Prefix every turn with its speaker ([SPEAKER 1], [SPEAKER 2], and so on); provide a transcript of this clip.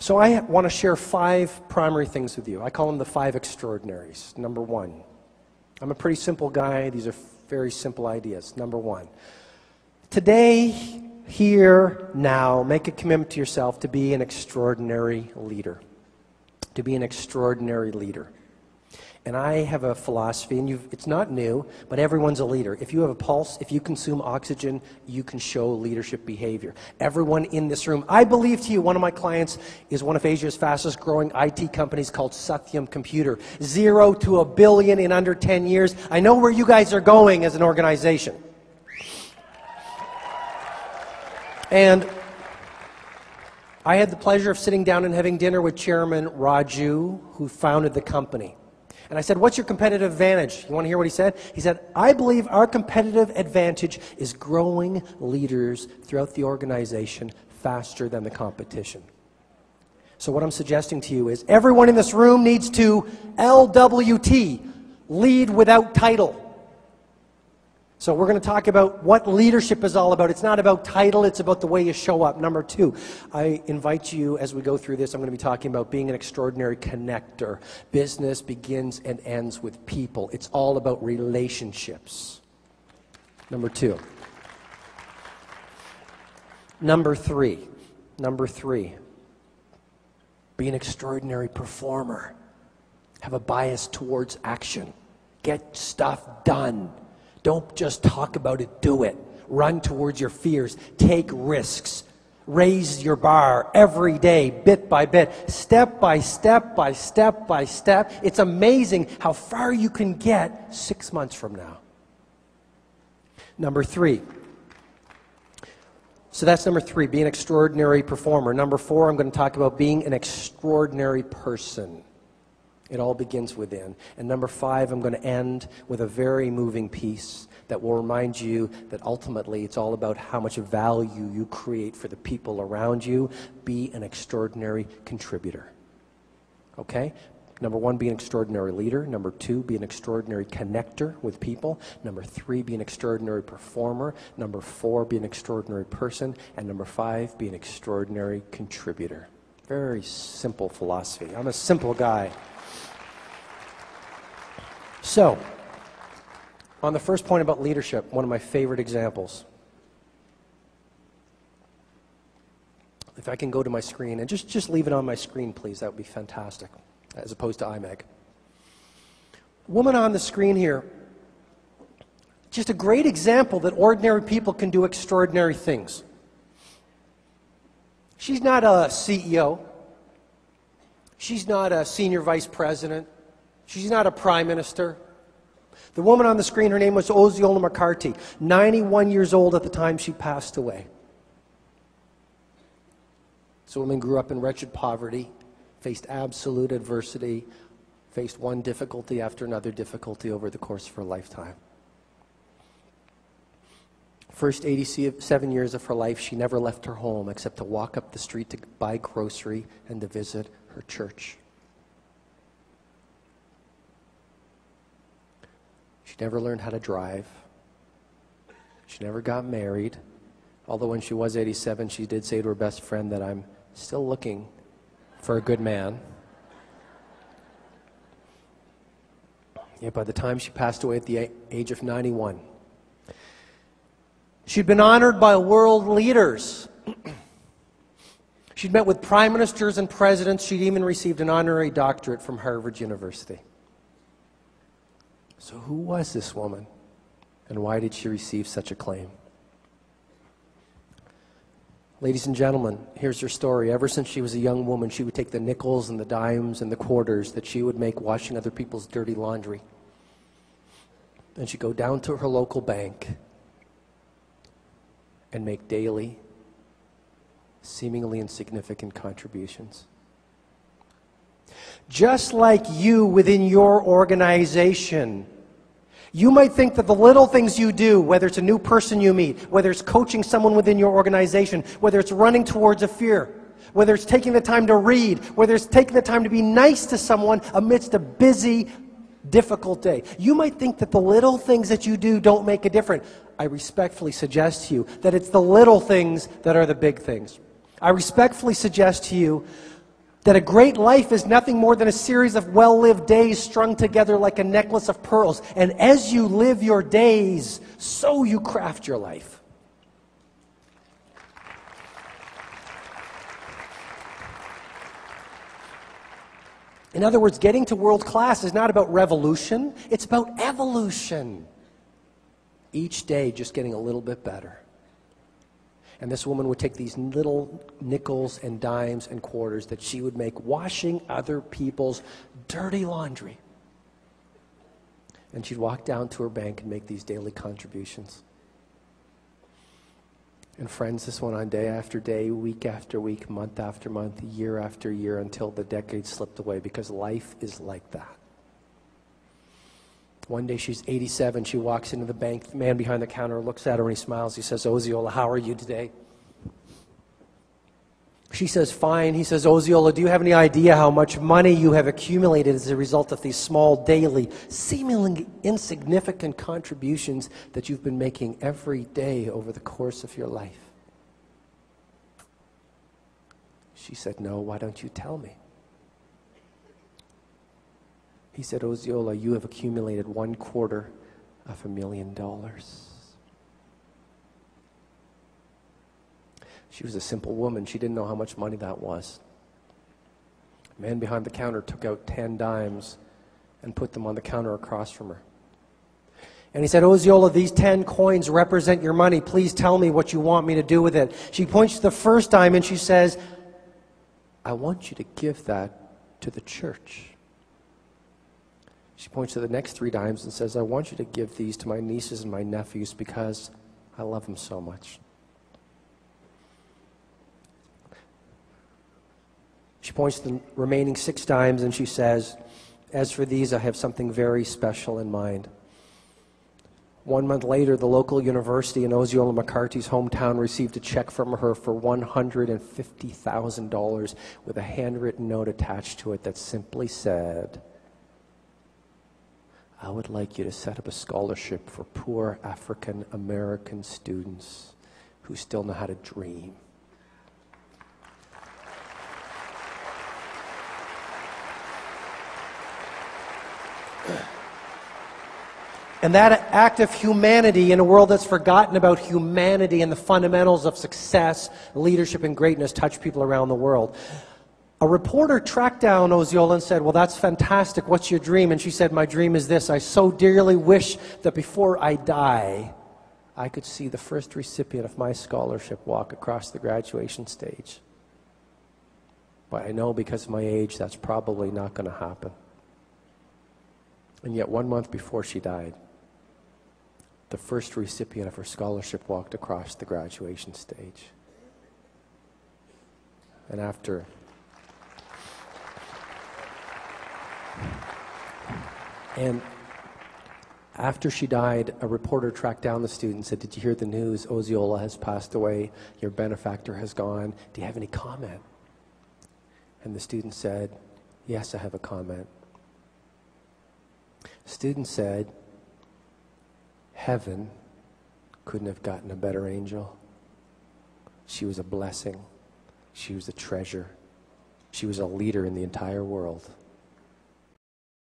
[SPEAKER 1] So I want to share 5 primary things with you. I call them the 5 extraordinaries. Number 1, I'm a pretty simple guy. These are very simple ideas. Number 1, today, here, now, make a commitment to yourself to be an extraordinary leader. To be an extraordinary leader. And I have a philosophy, and it's not new, but everyone's a leader. If you have a pulse, if you consume oxygen, you can show leadership behavior. Everyone in this room, I believe to you, one of my clients is one of Asia's fastest growing IT companies called Satyam Computer. 0 to $1 billion in under 10 years. I know where you guys are going as an organization. And I had the pleasure of sitting down and having dinner with Chairman Raju, who founded the company. And I said, what's your competitive advantage? You want to hear what he said? He said, I believe our competitive advantage is growing leaders throughout the organization faster than the competition. So what I'm suggesting to you is everyone in this room needs to LWT, lead without title. So we're going to talk about what leadership is all about. It's not about title, it's about the way you show up. Number 2, I invite you, as we go through this, I'm going to be talking about being an extraordinary connector. Business begins and ends with people. It's all about relationships. Number 2. Number 3, be an extraordinary performer. Have a bias towards action. Get stuff done. Don't just talk about it, do it. Run towards your fears. Take risks. Raise your bar every day, bit by bit, step by step by step by step. It's amazing how far you can get 6 months from now. Number 3. So that's number 3, be an extraordinary performer. Number 4, I'm going to talk about being an extraordinary person. It all begins within. And number 5, I'm going to end with a very moving piece that will remind you that ultimately it's all about how much value you create for the people around you. Be an extraordinary contributor. Okay? Number 1, be an extraordinary leader. Number 2, be an extraordinary connector with people. Number 3, be an extraordinary performer. Number 4, be an extraordinary person. And number 5, be an extraordinary contributor. Very simple philosophy. I'm a simple guy. So, on the first point about leadership, one of my favorite examples. If I can go to my screen, and just leave it on my screen, please, that would be fantastic, as opposed to iMac. Woman on the screen here, just a great example that ordinary people can do extraordinary things. She's not a CEO. She's not a senior vice president. She's not a prime minister. The woman on the screen, her name was Osceola McCarthy, 91 years old at the time she passed away. This woman grew up in wretched poverty, faced absolute adversity, faced one difficulty after another difficulty over the course of her lifetime. First 87 years of her life, she never left her home except to walk up the street to buy grocery and to visit her church. She never learned how to drive. She never got married. Although when she was 87, she did say to her best friend that I'm still looking for a good man. Yet by the time she passed away at the age of 91, she'd been honored by world leaders. She'd met with prime ministers and presidents. She'd even received an honorary doctorate from Harvard University. So who was this woman, and why did she receive such acclaim? Ladies and gentlemen, here's her story. Ever since she was a young woman, she would take the nickels and the dimes and the quarters that she would make washing other people's dirty laundry, and she'd go down to her local bank and make daily, seemingly insignificant contributions. Just like you within your organization, you might think that the little things you do, whether it's a new person you meet, whether it's coaching someone within your organization, whether it's running towards a fear, whether it's taking the time to read, whether it's taking the time to be nice to someone amidst a busy, difficult day. You might think that the little things that you do don't make a difference. I respectfully suggest to you that it's the little things that are the big things. I respectfully suggest to you That a great life is nothing more than a series of well-lived days strung together like a necklace of pearls. And as you live your days, so you craft your life. In other words, getting to world class is not about revolution, it's about evolution. Each day just getting a little bit better. And this woman would take these little nickels and dimes and quarters that she would make washing other people's dirty laundry. And she'd walk down to her bank and make these daily contributions. And friends, this went on day after day, week after week, month after month, year after year, until the decades slipped away, because life is like that. One day she's 87, she walks into the bank, the man behind the counter looks at her and he smiles, he says, "Osceola, how are you today?" She says, "Fine." He says, "Osceola, do you have any idea how much money you have accumulated as a result of these small, daily, seemingly insignificant contributions that you've been making every day over the course of your life?" She said, "No, why don't you tell me?" He said, "Osceola, you have accumulated $250,000. She was a simple woman. She didn't know how much money that was. The man behind the counter took out 10 dimes and put them on the counter across from her. And he said, "Osceola, these 10 coins represent your money. Please tell me what you want me to do with it." She points to the first dime and she says, "I want you to give that to the church." She points to the next 3 dimes and says, "I want you to give these to my nieces and my nephews because I love them so much." She points to the remaining 6 dimes and she says, "As for these, I have something very special in mind." 1 month later, the local university in Osceola McCarthy's hometown received a check from her for $150,000 with a handwritten note attached to it that simply said, "I would like you to set up a scholarship for poor African American students who still know how to dream." And that act of humanity in a world that's forgotten about humanity and the fundamentals of success, leadership, and greatness touched people around the world. A reporter tracked down Osceola and said, "Well, that's fantastic. What's your dream?" And she said, "My dream is this. I so dearly wish that before I die, I could see the first recipient of my scholarship walk across the graduation stage. But I know because of my age, that's probably not going to happen." And yet 1 month before she died, the first recipient of her scholarship walked across the graduation stage. And after she died, a reporter tracked down the student and said, "Did you hear the news? Osceola has passed away. Your benefactor has gone. Do you have any comment?" And the student said, "Yes, I have a comment." The student said, "Heaven couldn't have gotten a better angel. She was a blessing. She was a treasure. She was a leader in the entire world.